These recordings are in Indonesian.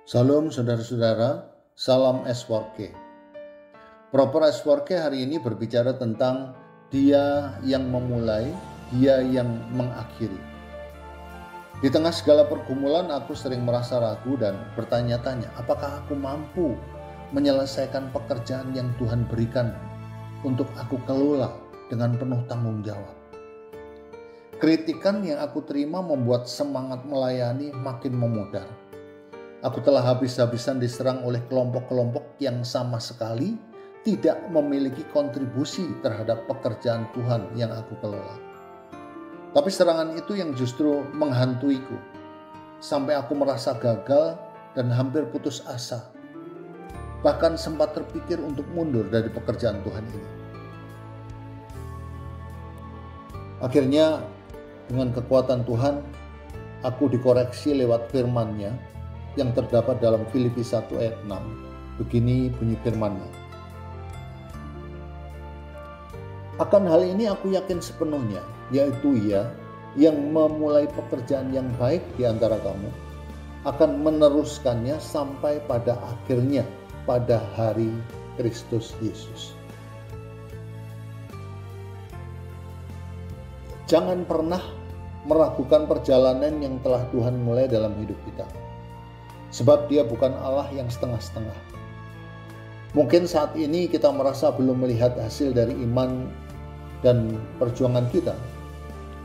Salam saudara-saudara, salam S4K. Proper S4K hari ini berbicara tentang Dia yang memulai, Dia yang mengakhiri. Di tengah segala pergumulan aku sering merasa ragu dan bertanya-tanya, apakah aku mampu menyelesaikan pekerjaan yang Tuhan berikan untuk aku kelola dengan penuh tanggung jawab. Kritikan yang aku terima membuat semangat melayani makin memudar. Aku telah habis-habisan diserang oleh kelompok-kelompok yang sama sekali tidak memiliki kontribusi terhadap pekerjaan Tuhan yang aku kelola. Tapi serangan itu yang justru menghantuiku, sampai aku merasa gagal dan hampir putus asa. Bahkan sempat terpikir untuk mundur dari pekerjaan Tuhan ini. Akhirnya, dengan kekuatan Tuhan, aku dikoreksi lewat firman-Nya yang terdapat dalam Filipi 1 ayat 6. Begini bunyi firman-Nya. Akan hal ini aku yakin sepenuhnya, yaitu Ia yang memulai pekerjaan yang baik di antara kamu akan meneruskannya sampai pada akhirnya pada hari Kristus Yesus. Jangan pernah meragukan perjalanan yang telah Tuhan mulai dalam hidup kita. Sebab Dia bukan Allah yang setengah-setengah. Mungkin saat ini kita merasa belum melihat hasil dari iman dan perjuangan kita.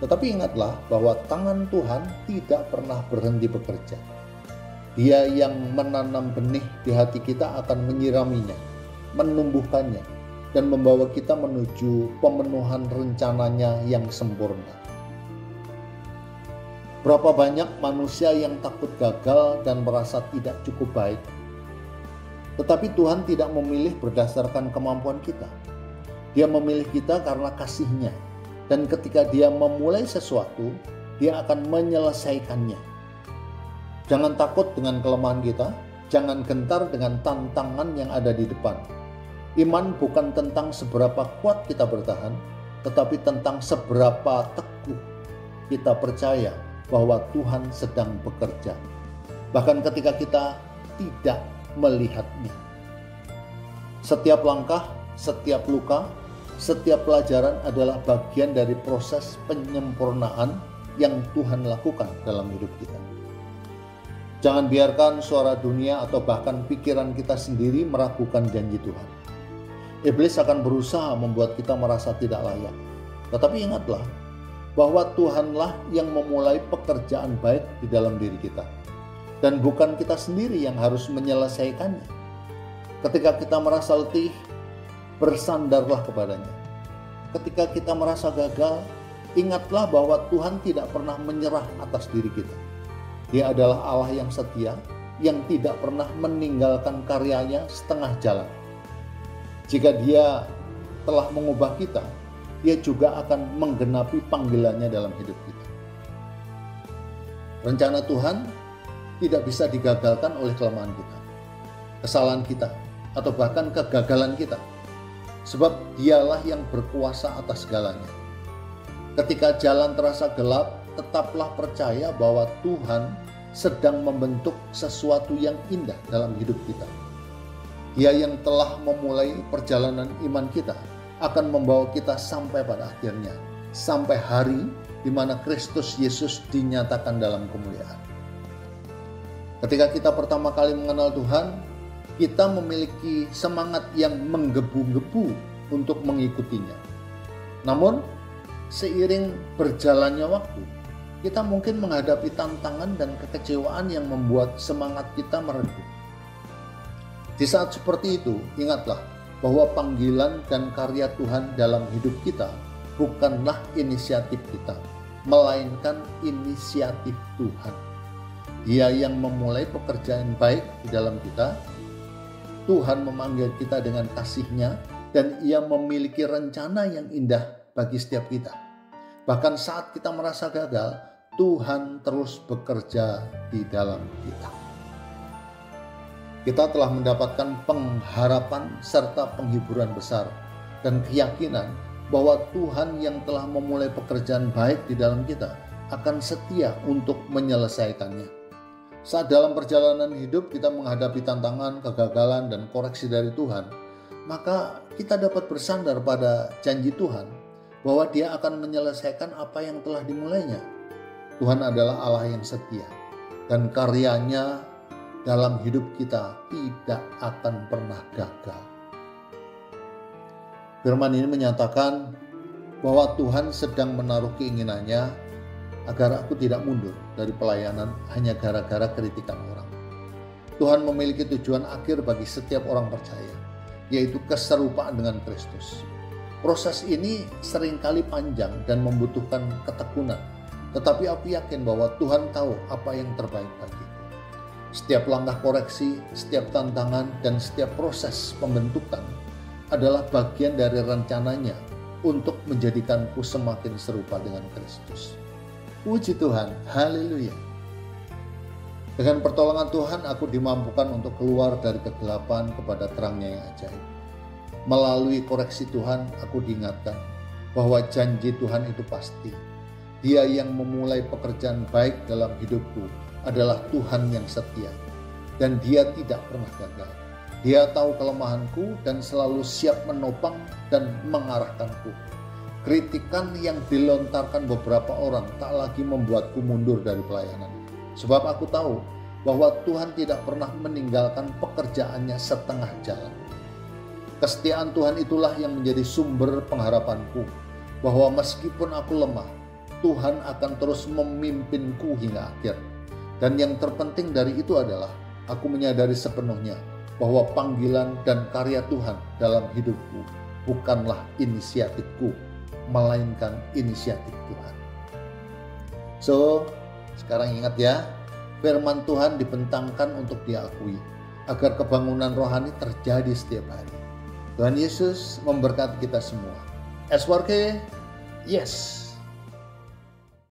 Tetapi ingatlah bahwa tangan Tuhan tidak pernah berhenti bekerja. Dia yang menanam benih di hati kita akan menyiraminya, menumbuhkannya, dan membawa kita menuju pemenuhan rencananya yang sempurna. Berapa banyak manusia yang takut gagal dan merasa tidak cukup baik. Tetapi Tuhan tidak memilih berdasarkan kemampuan kita. Dia memilih kita karena kasih-Nya. Dan ketika Dia memulai sesuatu, Dia akan menyelesaikannya. Jangan takut dengan kelemahan kita. Jangan gentar dengan tantangan yang ada di depan. Iman bukan tentang seberapa kuat kita bertahan, tetapi tentang seberapa teguh kita percaya bahwa Tuhan sedang bekerja, bahkan ketika kita tidak melihatnya. Setiap langkah, setiap luka, setiap pelajaran adalah bagian dari proses penyempurnaan yang Tuhan lakukan dalam hidup kita. Jangan biarkan suara dunia atau bahkan pikiran kita sendiri meragukan janji Tuhan. Iblis akan berusaha membuat kita merasa tidak layak. Tetapi ingatlah, bahwa Tuhanlah yang memulai pekerjaan baik di dalam diri kita. Dan bukan kita sendiri yang harus menyelesaikannya. Ketika kita merasa letih, bersandarlah kepadanya. Ketika kita merasa gagal, ingatlah bahwa Tuhan tidak pernah menyerah atas diri kita. Dia adalah Allah yang setia, yang tidak pernah meninggalkan karyanya setengah jalan. Jika Dia telah mengubah kita, Dia juga akan menggenapi panggilannya dalam hidup kita. Rencana Tuhan tidak bisa digagalkan oleh kelemahan kita, kesalahan kita, atau bahkan kegagalan kita. Sebab Dialah yang berkuasa atas segalanya. Ketika jalan terasa gelap, tetaplah percaya bahwa Tuhan sedang membentuk sesuatu yang indah dalam hidup kita. Dia yang telah memulai perjalanan iman kita akan membawa kita sampai pada akhirnya, sampai hari di mana Kristus Yesus dinyatakan dalam kemuliaan. Ketika kita pertama kali mengenal Tuhan, kita memiliki semangat yang menggebu-gebu untuk mengikutinya. Namun, seiring berjalannya waktu, kita mungkin menghadapi tantangan dan kekecewaan yang membuat semangat kita meredup. Di saat seperti itu, ingatlah bahwa panggilan dan karya Tuhan dalam hidup kita bukanlah inisiatif kita, melainkan inisiatif Tuhan. Dia yang memulai pekerjaan baik di dalam kita. Tuhan memanggil kita dengan kasih-Nya dan Ia memiliki rencana yang indah bagi setiap kita. Bahkan saat kita merasa gagal, Tuhan terus bekerja di dalam kita. Kita telah mendapatkan pengharapan serta penghiburan besar dan keyakinan bahwa Tuhan yang telah memulai pekerjaan baik di dalam kita akan setia untuk menyelesaikannya. Saat dalam perjalanan hidup kita menghadapi tantangan, kegagalan, dan koreksi dari Tuhan, maka kita dapat bersandar pada janji Tuhan bahwa Dia akan menyelesaikan apa yang telah dimulainya. Tuhan adalah Allah yang setia, dan karyanya dalam hidup kita tidak akan pernah gagal. Firman ini menyatakan bahwa Tuhan sedang menaruh keinginannya agar aku tidak mundur dari pelayanan hanya gara-gara kritikan orang. Tuhan memiliki tujuan akhir bagi setiap orang percaya, yaitu keserupaan dengan Kristus. Proses ini seringkali panjang dan membutuhkan ketekunan, tetapi aku yakin bahwa Tuhan tahu apa yang terbaik bagiku. Setiap langkah koreksi, setiap tantangan, dan setiap proses pembentukan adalah bagian dari rencananya untuk menjadikanku semakin serupa dengan Kristus. Puji Tuhan, haleluya. Dengan pertolongan Tuhan, aku dimampukan untuk keluar dari kegelapan kepada terangnya yang ajaib. Melalui koreksi Tuhan, aku diingatkan bahwa janji Tuhan itu pasti. Dia yang memulai pekerjaan baik dalam hidupku adalah Tuhan yang setia, dan Dia tidak pernah gagal. Dia tahu kelemahanku dan selalu siap menopang dan mengarahkanku. Kritikan yang dilontarkan beberapa orang tak lagi membuatku mundur dari pelayanan. Sebab aku tahu bahwa Tuhan tidak pernah meninggalkan pekerjaannya setengah jalan. Kesetiaan Tuhan itulah yang menjadi sumber pengharapanku, bahwa meskipun aku lemah, Tuhan akan terus memimpinku hingga akhir. Dan yang terpenting dari itu adalah aku menyadari sepenuhnya bahwa panggilan dan karya Tuhan dalam hidupku bukanlah inisiatifku, melainkan inisiatif Tuhan. So, sekarang ingat ya, firman Tuhan dibentangkan untuk diakui, agar kebangunan rohani terjadi setiap hari. Tuhan Yesus memberkati kita semua. SWRK, yes.